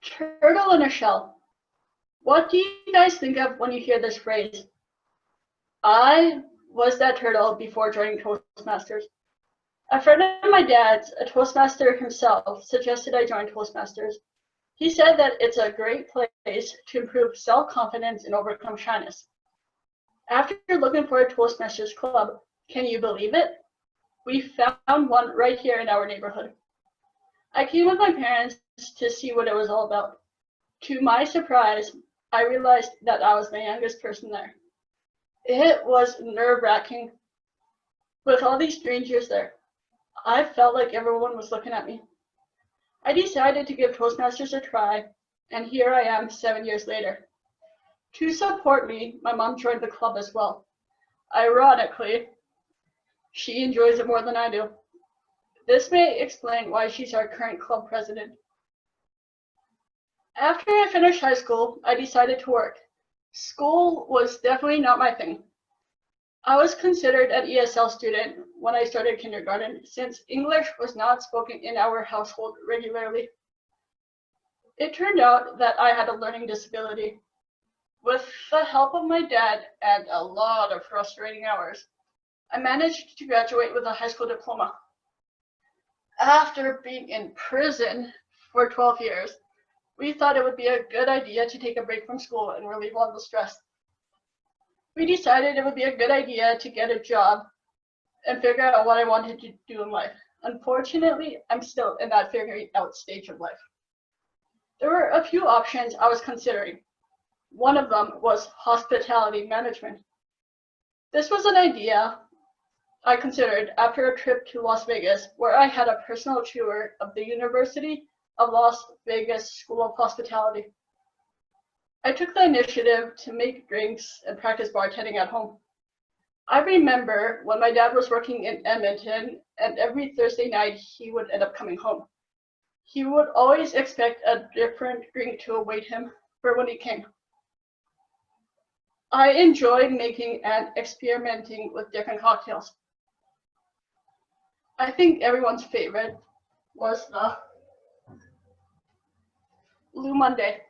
Turtle in a shell. What do you guys think of when you hear this phrase? I was that turtle before joining Toastmasters. A friend of my dad's, a Toastmaster himself, suggested I join Toastmasters. He said that it's a great place to improve self-confidence and overcome shyness. After looking for a Toastmasters club, can you believe it? We found one right here in our neighborhood. I came with my parents to see what it was all about. To my surprise, I realized that I was the youngest person there. It was nerve-wracking. With all these strangers there, I felt like everyone was looking at me. I decided to give Toastmasters a try, and here I am 7 years later. To support me, my mom joined the club as well. Ironically, she enjoys it more than I do. This may explain why she's our current club president. After I finished high school, I decided to work. School was definitely not my thing. I was considered an ESL student when I started kindergarten, since English was not spoken in our household regularly. It turned out that I had a learning disability. With the help of my dad and a lot of frustrating hours, I managed to graduate with a high school diploma. After being in prison for 12 years, we thought it would be a good idea to take a break from school and relieve all the stress. We decided it would be a good idea to get a job and figure out what I wanted to do in life. Unfortunately, I'm still in that figuring out stage of life. There were a few options I was considering. One of them was hospitality management. This was an idea I considered after a trip to Las Vegas, where I had a personal tour of the University of Las Vegas School of Hospitality. I took the initiative to make drinks and practice bartending at home. I remember when my dad was working in Edmonton, and every Thursday night he would end up coming home. He would always expect a different drink to await him for when he came. I enjoyed making and experimenting with different cocktails. I think everyone's favorite was the Blue Monday.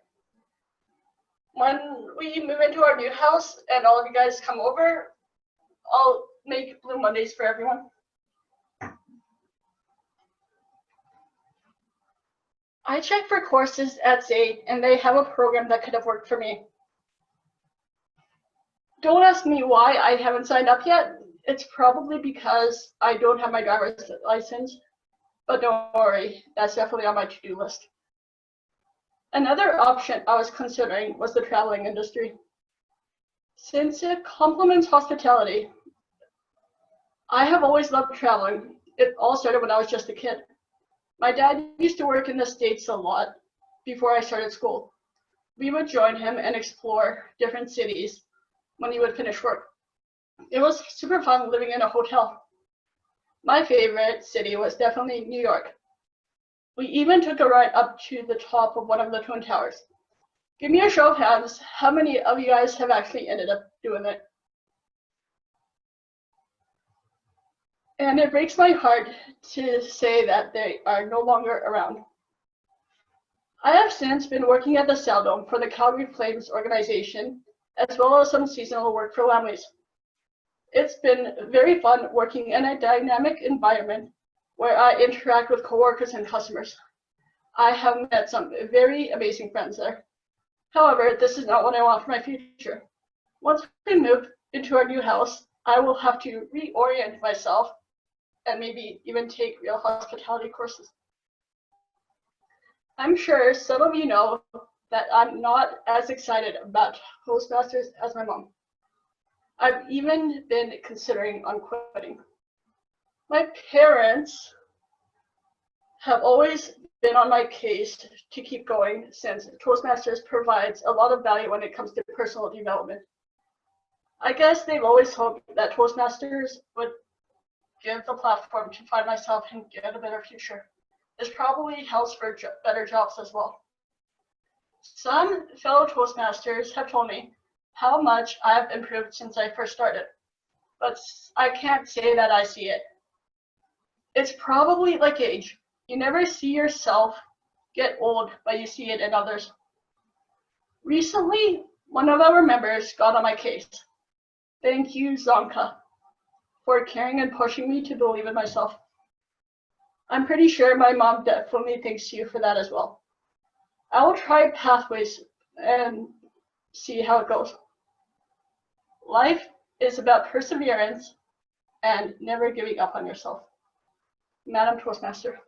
When we move into our new house and all of you guys come over, I'll make Blue Mondays for everyone. I checked for courses at SAIT, and they have a program that could have worked for me. Don't ask me why I haven't signed up yet. It's probably because I don't have my driver's license, but don't worry, that's definitely on my to-do list. Another option I was considering was the traveling industry. Since it complements hospitality, I have always loved traveling. It all started when I was just a kid. My dad used to work in the States a lot before I started school. We would join him and explore different cities when he would finish work. It was super fun living in a hotel. My favorite city was definitely New York. We even took a ride up to the top of one of the Twin Towers. Give me a show of hands, how many of you guys have actually ended up doing it? And it breaks my heart to say that they are no longer around. I have since been working at the Cell Dome for the Calgary Flames organization, as well as some seasonal work for families. It's been very fun working in a dynamic environment where I interact with coworkers and customers. I have met some very amazing friends there. However, this is not what I want for my future. Once we move into our new house, I will have to reorient myself and maybe even take real hospitality courses. I'm sure some of you know that I'm not as excited about Toastmasters as my mom. I've even been considering on quitting. My parents have always been on my case to keep going, since Toastmasters provides a lot of value when it comes to personal development. I guess they've always hoped that Toastmasters would give the platform to find myself and get a better future. This probably helps for better jobs as well. Some fellow Toastmasters have told me how much I've improved since I first started, but I can't say that I see it. It's probably like age. You never see yourself get old, but you see it in others. Recently, one of our members got on my case. Thank you, Zonka, for caring and pushing me to believe in myself. I'm pretty sure my mom definitely thanks you for that as well. I will try pathways and see how it goes. Life is about perseverance and never giving up on yourself. Madam Toastmaster.